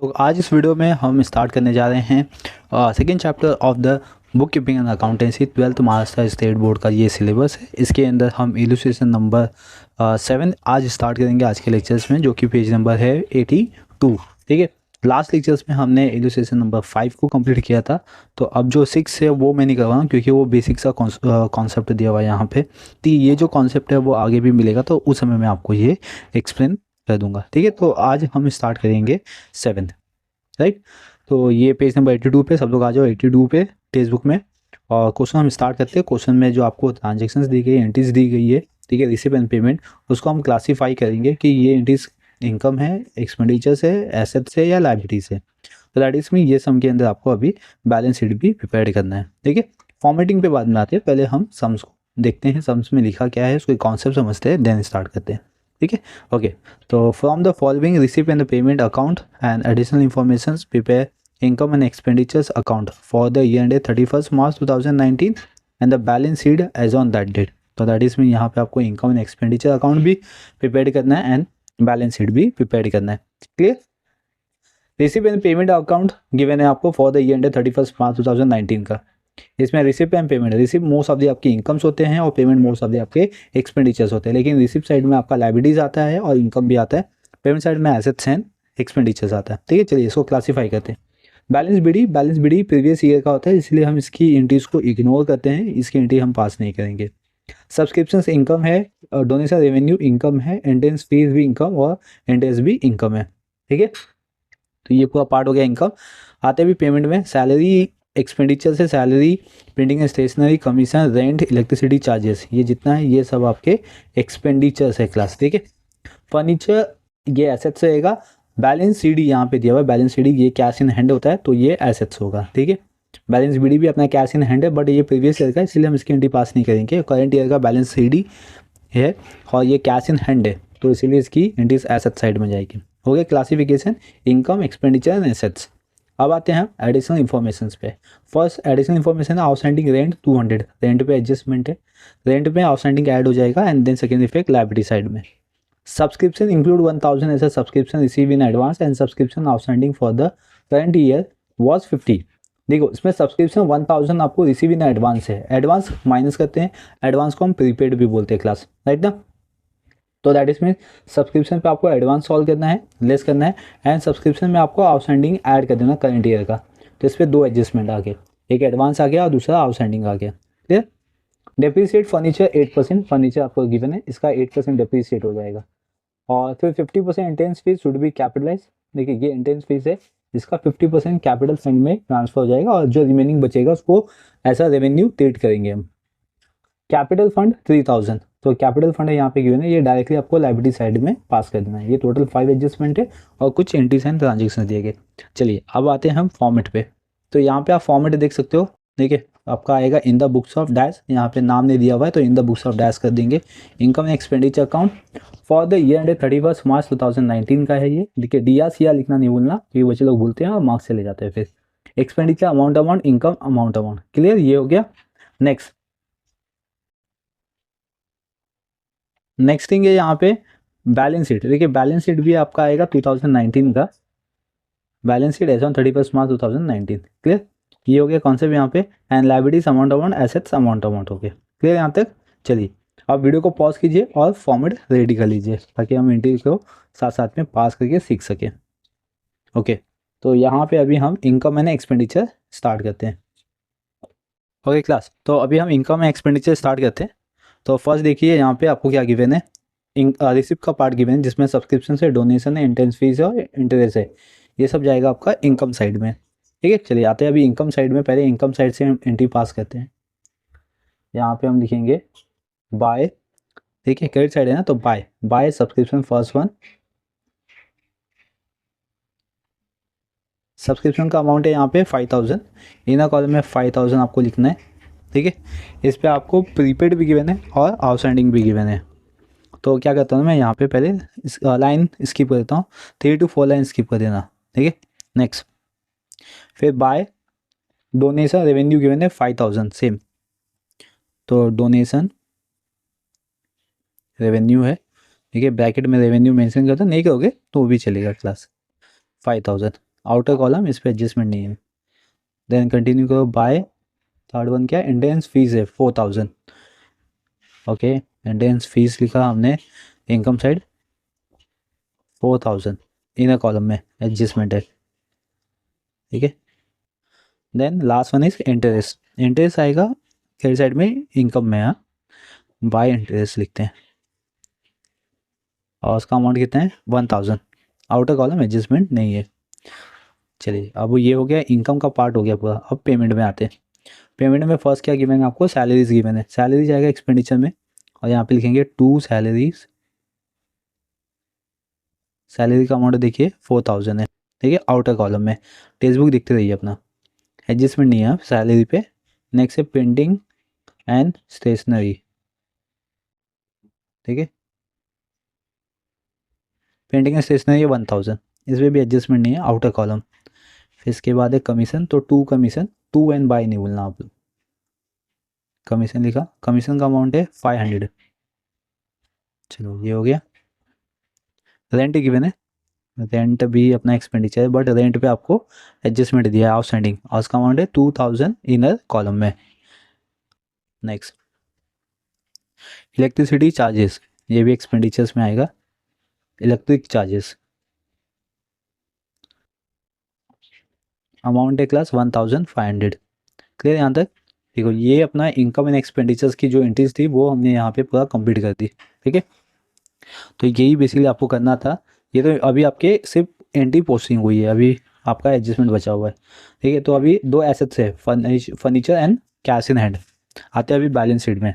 तो आज इस वीडियो में हम स्टार्ट करने जा रहे हैं second chapter of the book keeping and accountancy 12th Maharashtra state board का ये सिलेबस है। इसके अंदर हम इलस्ट्रेशन नंबर 7 आज स्टार्ट करेंगे आज के लेक्चर्स में, जो कि पेज नंबर है 82। ठीक है, लास्ट लेक्चर्स में हमने इलस्ट्रेशन नंबर 5 को कंप्लीट किया था। तो अब जो 6 है वो मैं नहीं कर रहा हूँ, क्योंकि वो बेसिक सा कॉन्सेप्ट दिया हुआ है यहाँ पे। तो ये जो कॉन्सेप्ट है वो आगे भी मिलेगा, तो उस समय मैं आपको ये एक्सप्लेन कर दूंगा। ठीक है, तो आज हम स्टार्ट करेंगे 7th, राइट। तो ये पेज नंबर 82 पे सब लोग आ जाओ, 82 पे टेक्स्ट बुक में। और क्वेश्चन हम स्टार्ट करते हैं। क्वेश्चन में जो आपको ट्रांजेक्शन्स दी गई, एंट्रीज दी गई है, ठीक है, रिसीव एंड पेमेंट, उसको हम क्लासीफाई करेंगे कि ये एंट्रीज इनकम है, एक्सपेंडिचर्स है, एसेट्स है या लाइबिलिटीज है। तो दैट इज में ये सम के अंदर आपको अभी बैलेंस शीट भी प्रिपेयर करना है। ठीक है, फॉर्मेटिंग पे बाद में आते हैं, पहले हम सम्स को देखते हैं, सम्स में लिखा क्या है, उसके कॉन्सेप्ट समझते हैं, देन स्टार्ट करते हैं। ठीक है, ओके। तो from the following receive and payment account and additional information prepare income and expenditures account for the year ended 31st March 2019 and the balance sheet as on that date। तो that is में यहाँ पे आपको income and expenditure account भी prepare करना है and balance sheet भी prepare करना है। Clear. Receipt and payment account given है आपको for the year ended 31st March 2019 का। इसमें receipt and payment, receipt most of the आपकी इनकम्स होते हैं और पेमेंट मोस्ट ऑफ द आपके एक्सपेंडिचर्स होते हैं। लेकिन रिसिप्ट साइड में आपका लाइबिलिटीज आता है और इनकम भी आता है, पेमेंट साइड में एसेट्स एंड एक्सपेंडिचर्स आता है। ठीक है, चलिए इसको क्लासीफाई करते हैं। बैलेंस बीडी प्रीवियस ईयर का होता है, इसलिए हम इसकी एंट्रीज को इग्नोर करते हैं, इसकी एंट्री हम पास नहीं करेंगे। सब्सक्रिप्शन इनकम है, डोनेशन रेवेन्यू इनकम है, एंट्रेंस फीस भी इनकम और एंट्रेंस भी इनकम है। ठीक है, तो ये पूरा पार्ट हो गया इनकम। आते भी पेमेंट में, सैलरी एक्सपेंडिचर से salary, printing and stationery, commission, rent, electricity charges, ये जितना है ये सब आपके एक्सपेंडिचर्स है क्लास। ठीक है, फर्नीचर ये एसेट्स रहेगा। बैलेंस सीडी यहाँ पे दिया हुआ है, बैलेंस सीडी ये कैश इन हैंड होता है, तो ये एसेट्स होगा। ठीक है, बैलेंस बीडी भी अपना कैश इन हैंड है, बट ये प्रीवियस ईयर का, इसलिए हम इसकी एंट्री पास नहीं करेंगे। करंट ईयर का बैलेंस सीडी है और ये कैश इन हैंड है, तो इसीलिए इसकी एंट्रीज एसेट साइड में जाएगी। हो गया classification, income, expenditure and assets. अब आते हैं एडिशनल इन्फॉर्मेशन पे। फर्स्ट एडिशनल इन्फॉर्मेशन है आउटस्टैंडिंग रेंट 200, रेंट पे एडजस्टमेंट है, रेंट में आउटस्टैंडिंग ऐड हो जाएगा। And then second effect liability side में, subscription include 1000 as a subscription receive in advance and subscription outstanding for the current year was 50। देखो इसमें subscription 1000 आपको रिसीव इन एडवांस है, एडवांस माइनस करते हैं, एडवांस को हम प्रीपेड भी बोलते हैं क्लास, राइट ना। तो दैट इज मीन सब्सक्रिप्शन पे आपको एडवांस सॉल्व करना है, लेस करना है, एंड सब्सक्रिप्शन में आपको आउटस्टैंडिंग ऐड कर देना करंट ईयर का। तो इस पर दो एडजस्टमेंट आ गए, एक एडवांस आ गया और दूसरा आउटस्टैंडिंग आ गया। क्लियर। डेप्रीशिएट फर्नीचर 8%, फर्नीचर आपको गिवन है, इसका 8% डेप्रीशिएट हो जाएगा। और फिर 50% entrance fees should be capitalize. देखिए ये एंट्रेंस फीस है, इसका 50% कैपिटल फंड में ट्रांसफर हो जाएगा और जो रिमेनिंग बचेगा उसको ऐसा रेवेन्यू ट्रीट करेंगे हम। कैपिटल फंड 3000, तो कैपिटल फंड है यहाँ पे गिवन है, ये डायरेक्टली आपको लाइबिलिटी साइड में पास कर देना है। ये टोटल 5 एडजस्टमेंट है और कुछ एंट्रीज एंड ट्रांजेक्शन दिए गए। चलिए अब आते हैं हम फॉर्मेट पे। तो यहाँ पे आप फॉर्मेट देख सकते हो, देखिए आपका आएगा in the books of dash, यहाँ पे नाम नहीं दिया हुआ है तो in the books of dash कर देंगे। Income and expenditure account for the year ended 31st March 2019 का है ये। देखिए डी सी लिखना नहीं भूलना, ये बच्चे लोग भूलते हैं और मार्क्स चले जाते हैं। फिर expenditure amount, income amount. Clear, ये हो गया। नेक्स्ट थिंग है यहाँ पे बैलेंस शीट। देखिए बैलेंस शीट भी आपका आएगा 2019 का, balance sheet as on 31st March 2019। Clear, ये हो गया कॉन्सेप्ट यहाँ पे। And liabilities amount, assets amount हो गया। क्लियर यहाँ तक। चलिए आप वीडियो को पॉज कीजिए और फॉर्मेट रेडी कर लीजिए, ताकि हम इंटरव्यू को साथ साथ में पास करके सीख सकें। ओके, तो यहाँ पे अभी हम इनकम एंड एक्सपेंडिचर स्टार्ट करते हैं। ओके क्लास, तो अभी हम इनकम एंड एक्सपेंडिचर स्टार्ट करते हैं। तो फर्स्ट देखिए यहाँ पे आपको क्या गिवन है, रिसिप्ट का पार्ट गिवन है, जिसमें सब्सक्रिप्शन है, डोनेशन है, एंट्रेंस फीस है और इंटरेस्ट है। ये सब जाएगा आपका इनकम साइड में। ठीक है, चलिए आते हैं अभी इनकम साइड में। पहले इनकम साइड से हम एंट्री पास करते हैं। यहाँ पे हम लिखेंगे बाय, देखिए क्रेडिट साइड है ना, तो by subscription first one. Subscription का अमाउंट है यहाँ पे 5000, इनर कॉलम में 5000 आपको लिखना है। ठीक है, इस पर आपको प्रीपेड भी गिवन है और आउटस्टैंडिंग भी गिवन है। तो क्या करता हूँ मैं यहाँ पे पहले इस लाइन स्किप कर देता हूँ, 3 to 4 लाइन स्किप कर देना। ठीक है, नेक्स्ट फिर बाय डोनेशन रेवेन्यू गिवन है 5000 सेम, तो डोनेशन रेवेन्यू है। ठीक है, ब्रैकेट में रेवेन्यू मेंशन करता, नहीं करोगे तो भी चलेगा क्लास 5000। आउटर कॉलम, इस पर एडजस्टमेंट नहीं है। देन कंटिन्यू करो, बाय। थर्ड वन क्या है, मेंटेनेंस फीस है 4000। ओके, मेंटेनेंस फीस लिखा हमने, इनकम साइड 4000, इनर कॉलम में एडजस्टमेंट है, ठीक है। Then last one is interest, interest आएगा थर्ड साइड में इनकम में, हाँ, बाय इंटरेस्ट लिखते हैं और उसका अमाउंट कितना है 1000, आउटर कॉलम एडजस्टमेंट नहीं है। चलिए, अब ये हो गया इनकम का पार्ट हो गया पूरा। अब पेमेंट में आते हैं। पेमेंट में फर्स्ट क्या गिवन है आपको, सैलरीज गिवन है। सैलरी जाएगा एक्सपेंडिचर में और यहाँ पे लिखेंगे टू सैलरीज। सैलरी का अमाउंट देखिए 4000 है, ठीक है, आउटर कॉलम में। टेक्स्ट बुक दिखते रहिए अपना, एडजस्टमेंट नहीं है सैलरी पे। नेक्स्ट है प्रिंटिंग एंड स्टेशनरी, ठीक है, प्रिंटिंग एंड स्टेशनरी 1000, इसमें भी एडजस्टमेंट नहीं है, आउटर कॉलम। फिर इसके बाद है कमीशन, तो to commission, to and by नहीं बोलना आप लोग। कमीशन लिखा, कमीशन का अमाउंट है 500। चलो ये हो गया। रेंट गिवन है, रेंट भी अपना एक्सपेंडिचर है, बट रेंट पे आपको एडजस्टमेंट दिया है आउटस्टैंडिंग, और उसका अमाउंट है 2000 इनर कॉलम में। नेक्स्ट, इलेक्ट्रिसिटी चार्जेस, ये भी एक्सपेंडिचर्स में आएगा, इलेक्ट्रिक चार्जेस, अमाउंट है क्लास 1500। क्लियर यहाँ तक? देखो, ये अपना इनकम एंड एक्सपेंडिचर्स की जो एंट्रीज थी वो हमने यहाँ पे पूरा कंप्लीट कर दी, ठीक है। तो यही बेसिकली आपको करना था। ये तो अभी आपके सिर्फ एंट्री पोस्टिंग हुई है, अभी आपका एडजस्टमेंट बचा हुआ है, ठीक है। तो अभी दो एसेट्स है, furniture and cash in hand. आते हैं अभी बैलेंस शीट में।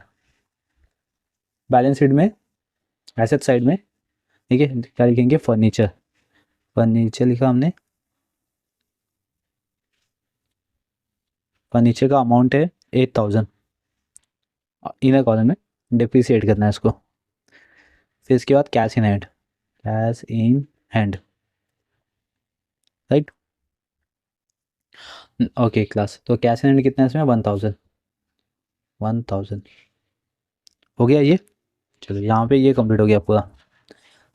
बैलेंस शीट में एसेट साइड में, ठीक है, क्या लिखेंगे, फर्नीचर। फर्नीचर लिखा हमने, फर्नीचर का अमाउंट है 8000, इनर कॉलम में डिप्रिसिएट करना है इसको। फिर इसके बाद cash in hand, cash in hand, right. Okay class, तो कैश इन हैंड कितना है इसमें, 1000, 1000 हो गया ये। चलो यहाँ पे ये कंप्लीट हो गया पूरा।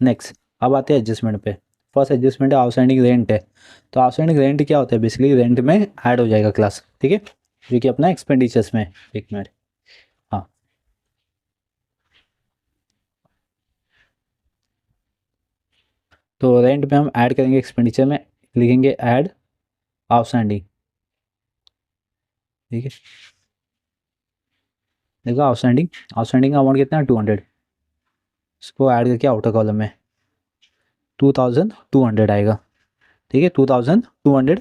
नेक्स्ट, अब आते हैं एडजस्टमेंट पे। फर्स्ट एडजस्टमेंट है आउटस्टैंडिंग रेंट है। तो आउटस्टैंडिंग रेंट क्या होता है, बेसिकली रेंट में ऐड हो जाएगा क्लास, ठीक है, जो कि अपना एक्सपेंडिचर्स में। एक मिनट, हाँ, तो रेंट में हम ऐड करेंगे एक्सपेंडिचर में, लिखेंगे ऐड आउटस्टैंडिंग, ठीक है। देखो आउटस्टैंडिंग, आउटस्टैंडिंग का अमाउंट कितना है 200, इसको ऐड करके आउटर कॉलम में 2200 आएगा, ठीक है, 2200।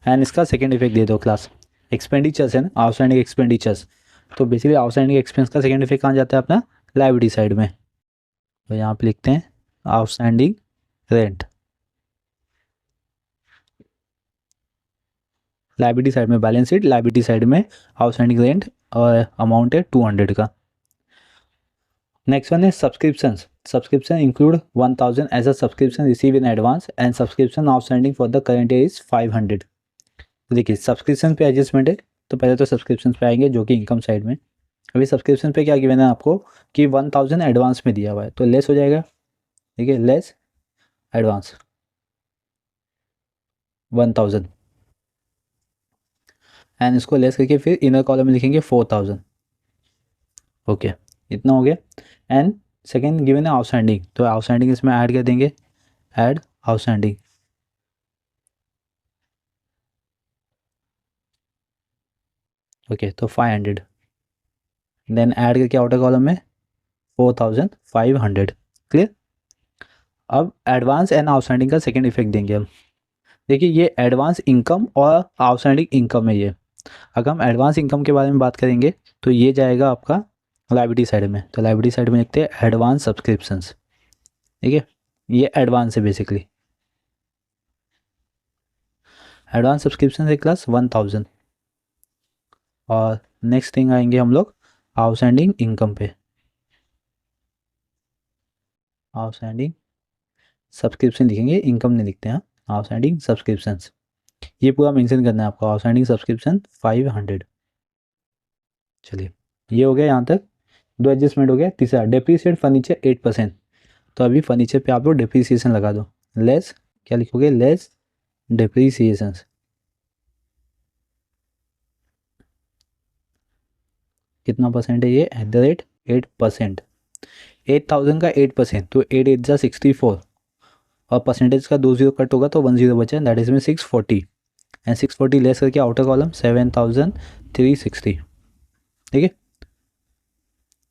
एंड इसका सेकेंड इफेक्ट दे दो क्लास, एक्सपेंडिचर्स है ना, आउटस्टैंडिंग एक्सपेंडिचर्स। तो बेसिकली आउटस्टैंडिंग एक्सपेंस का सेकेंड इफेक्ट कहाँ जाता है अपना, लायबिलिटी साइड में। तो यहाँ पे लिखते हैं आउटस्टैंडिंग रेंट, लायबिलिटी साइड में बैलेंस शीट, लायबिलिटी साइड में आउटस्टैंडिंग रेंट, और अमाउंट है 200 का। नेक्स्ट वन है subscriptions. Subscription include 1000 as a subscription receive in advance and subscription outstanding for the current year is 500। देखिए सब्सक्रिप्शन पे adjustment है, तो पहले तो सब्सक्रिप्शन पे आएंगे जो कि इनकम साइड में। अभी सब्सक्रिप्शन पे क्या गिवन है आपको कि 1000 एडवांस में दिया हुआ है, तो लेस हो जाएगा, ठीक है, लेस एडवांस 1000, एंड इसको लेस करके फिर इनर कॉलम में लिखेंगे 4000। ओके, इतना हो गया। एंड सेकेंड गिवन है आउटस्टैंडिंग, तो आउटस्टैंडिंग इसमें ऐड कर देंगे, ऐड आउटस्टैंडिंग, ओके, तो 500। देन ऐड करके आउटर कॉलम में 4500। क्लियर? अब एडवांस एंड आउटस्टैंडिंग का सेकेंड इफेक्ट देंगे हम। देखिए ये एडवांस इनकम और आउटस्टैंडिंग इनकम है ये। अगर हम एडवांस इनकम के बारे में बात करेंगे तो ये जाएगा आपका लायबिलिटी साइड में, तो लायबिलिटी साइड में लिखते हैं एडवांस सब्सक्रिप्शंस, ठीक है, ये एडवांस है बेसिकली। एडवांस सब्सक्रिप्शन है क्लास 1000। और नेक्स्ट थिंग आएंगे हम लोग आउटस्टैंडिंग इनकम पे, आउटस्टैंडिंग सब्सक्रिप्शन लिखेंगे, इनकम नहीं लिखते हैं, आउटस्टैंडिंग सब्सक्रिप्शंस, ये पूरा मेंशन करना है आपको, आउटस्टैंडिंग सब्सक्रिप्शन 500। चलिए ये हो गया यहाँ तक, दो एडजस्टमेंट हो गया। तीसरा डेप्रीशिएट फर्नीचर 8%, तो अभी फर्नीचर पे आप लोग डेप्रीसिएशन लगा दो, लेस क्या लिखोगे, लेस डेप्रीसिएशन कितना परसेंट है ये, @8%। 8,000 का 8%, तो 8 8 जा 64, और परसेंटेज का 2 0 कट होगा तो 1 0 बचा, दैट इज में 640, एंड 640 लेस करके आउटर कॉलम 7,360। ठीक है,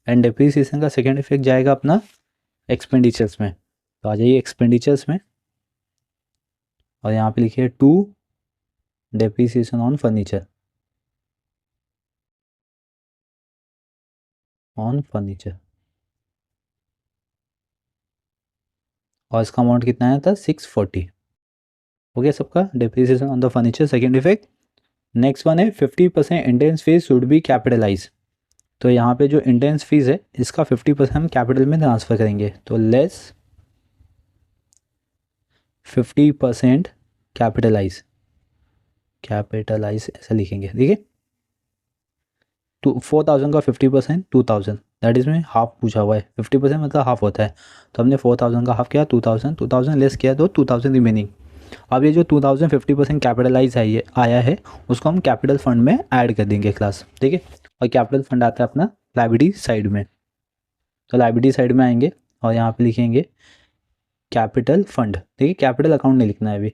एंड डेप्रीसिएशन का सेकेंड इफेक्ट जाएगा अपना एक्सपेंडिचर्स में। तो आ जाइए एक्सपेंडिचर्स में, और यहाँ पे लिखिए 2 डेप्रीसिएशन ऑन फर्नीचर, और इसका अमाउंट कितना आया था 640। हो गया सबका depreciation on the furniture second effect. Next one है 50% entrance fees should be capitalize. तो यहाँ पे जो इंटेंस फीस है इसका 50% हम कैपिटल में ट्रांसफ़र करेंगे, तो लेस 50% कैपिटलाइज ऐसा लिखेंगे। ठीक है, तो 4,000 का 50% 2,000, दैट इज में हाफ पूछा हुआ है, 50% मतलब हाफ होता है, तो हमने 4,000 का हाफ किया 2,000 लेस किया तो 2,000 रिमेनिंग। अब ये जो 2,000 50% कैपिटलाइज आया है उसको हम कैपिटल फंड में ऐड कर देंगे क्लास। ठीक है, और कैपिटल फंड आता है अपना लायबिलिटी साइड में, तो लायबिलिटी साइड में आएंगे और यहाँ पे लिखेंगे कैपिटल फंड। ठीक है, कैपिटल अकाउंट नहीं लिखना है अभी,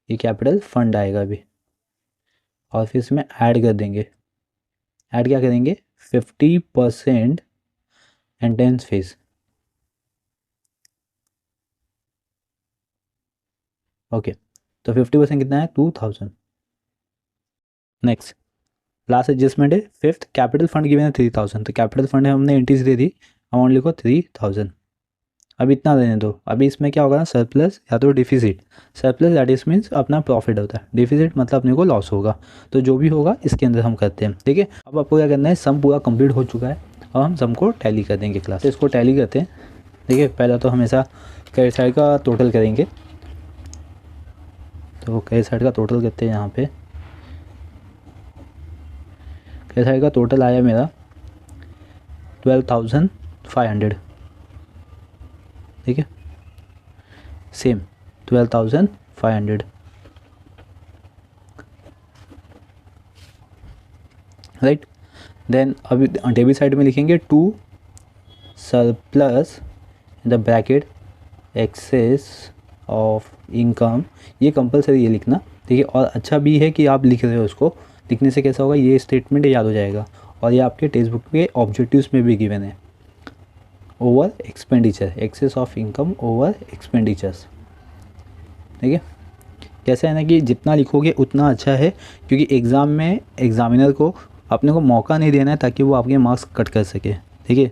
ये कैपिटल फंड आएगा अभी, और फिर इसमें ऐड कर देंगे। ऐड क्या करेंगे, 50% एंटेंस फीस। ओके, तो 50% कितना है 2,000। नेक्स्ट लास्ट एडजस्टमेंट है फिफ्थ, कैपिटल फंड गिवन है 3,000, तो कैपिटल फंड है हमने एंट्रीज दे दी, अमाउंट लिखो 3,000। अब इतना देने दो, अभी इसमें क्या होगा ना सरप्लस या तो deficit. Surplus that is means अपना प्रॉफिट होता है, डिफिसिट मतलब अपने को लॉस होगा, तो जो भी होगा इसके अंदर हम करते हैं। ठीक है, अब आपको क्या करना है, सम पूरा कंप्लीट हो चुका है, अब हम सम को टैली कर देंगे क्लास, इसको टैली करते हैं। ठीक है, पहला तो हमेशा क्रेडिट साइड का टोटल करेंगे, तो क्रेडिट साइड का टोटल करते हैं। यहाँ पे क्रेडिट साइड का टोटल आया मेरा 12,500। ठीक है, सेम 12,500, राइट। देन अभी डेबिट साइड में लिखेंगे 2 surplus in the bracket excess of income, ये कंपलसरी है लिखना। ठीक है, और अच्छा भी है कि आप लिख रहे हो, उसको लिखने से कैसा होगा ये स्टेटमेंट याद हो जाएगा, और ये आपके टेक्स्ट बुक के ऑब्जेक्टिव्स में भी गिवन है, over expenditure, excess of income over expenditures. ठीक है, कैसा है ना कि जितना लिखोगे उतना अच्छा है, क्योंकि एग्ज़ाम में एग्ज़ामिनर को अपने को मौका नहीं देना है ताकि वो आपके मार्क्स कट कर सके। ठीक है,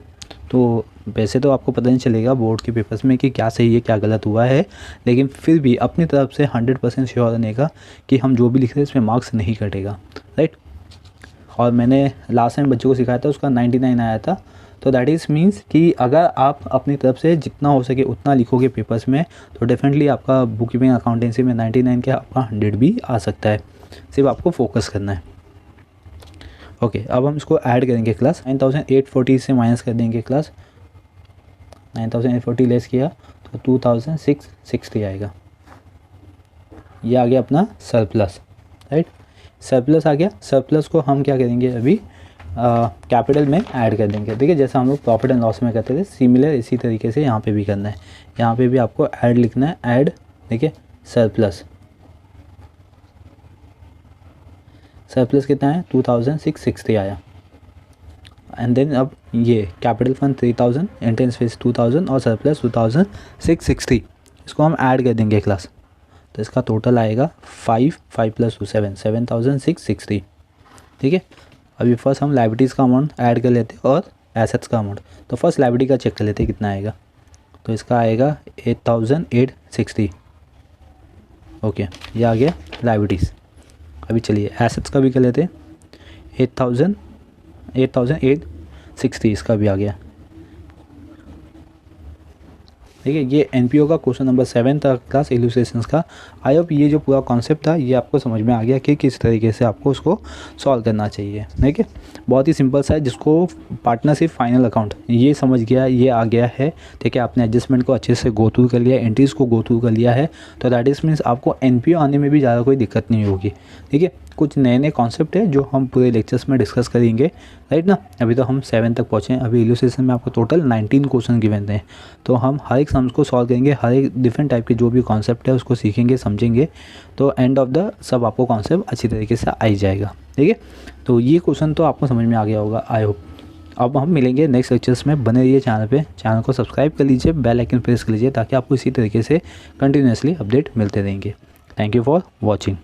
तो वैसे तो आपको पता नहीं चलेगा बोर्ड के पेपर्स में कि क्या सही है क्या गलत हुआ है, लेकिन फिर भी अपनी तरफ से 100% श्योर रहने का कि हम जो भी लिख रहे हैं इसमें मार्क्स नहीं कटेगा, राइट। और मैंने लास्ट टाइम बच्चों को सिखाया था, उसका 99 आया था, तो दैट इज़ मीन्स कि अगर आप अपनी तरफ से जितना हो सके उतना लिखोगे पेपर्स में, तो डेफिनेटली आपका बुक कीपिंग अकाउंटेंसी में 99 के आपका 100 भी आ सकता है, सिर्फ आपको फोकस करना है। ओके, अब हम इसको ऐड करेंगे क्लास, 9,840 से माइनस कर देंगे क्लास, 9,840 लेस किया तो 2,660 आएगा, ये आ गया अपना सरप्लस, राइट। सरप्लस आ गया, सरप्लस को हम क्या करेंगे अभी कैपिटल में ऐड कर देंगे। ठीक है, जैसा हम लोग प्रॉफिट एंड लॉस में करते थे सिमिलर इसी तरीके से यहाँ पे भी करना है, यहाँ पे भी आपको ऐड लिखना है, ऐड। देखिए सरप्लस, सरप्लस कितना है 2,660 आया, एंड देन अब ये कैपिटल फंड 3,000, एंट्रेंस फीस 2,000 और सरप्लस 2,660, इसको हम ऐड कर देंगे क्लास, तो इसका टोटल आएगा 5 + 2 7, 7,660। ठीक है, अभी फर्स्ट हम लायबिलिटीज़ का अमाउंट ऐड कर लेते हैं और एसेट्स का अमाउंट, तो फर्स्ट लायबिलिटी का चेक कर लेते हैं कितना आएगा, तो इसका आएगा 8,860। ओके, ये आ गया लायबिलिटीज़। अभी चलिए एसेट्स का भी कर लेते हैं, 8,860 इसका भी आ गया। ठीक है। ये एनपीओ का क्वेश्चन नंबर 7 था क्लास इलस्ट्रेशंस का। आई होप ये जो पूरा कॉन्सेप्ट था ये आपको समझ में आ गया कि किस तरीके से आपको उसको सॉल्व करना चाहिए। ठीक है, बहुत ही सिंपल सा है, जिसको पार्टनरशिप फाइनल अकाउंट ये समझ गया, ये आ गया है। ठीक है, आपने एडजस्टमेंट को अच्छे से गो थ्रू कर लिया, एंट्रीज़ को गो थ्रू कर लिया है, तो दैट इज़ मीन्स आपको एनपीओ आने में भी ज़्यादा कोई दिक्कत नहीं होगी। ठीक है, कुछ नए नए कॉन्सेप्ट है जो हम पूरे लेक्चर्स में डिस्कस करेंगे, राइट ना। अभी तो हम 7 तक पहुँचे हैं, अभी इलस्ट्रेशन में आपको टोटल 19 क्वेश्चन गिवन हैं, तो हम हर एक सम्स को सॉल्व करेंगे, हर एक डिफरेंट टाइप के जो भी कॉन्सेप्ट है उसको सीखेंगे, समझेंगे, तो एंड ऑफ द सब आपको कॉन्सेप्ट अच्छी तरीके से आ ही जाएगा। ठीक है, तो ये क्वेश्चन तो आपको समझ में आ गया होगा, आई होप। अब हम मिलेंगे नेक्स्ट लेक्चर्स में, बने रहिए चैनल पे, चैनल को सब्सक्राइब कर लीजिए, बेल आइकन प्रेस कर लीजिए, ताकि आपको इसी तरीके से कंटिन्यूसली अपडेट मिलते रहेंगे। Thank you for watching.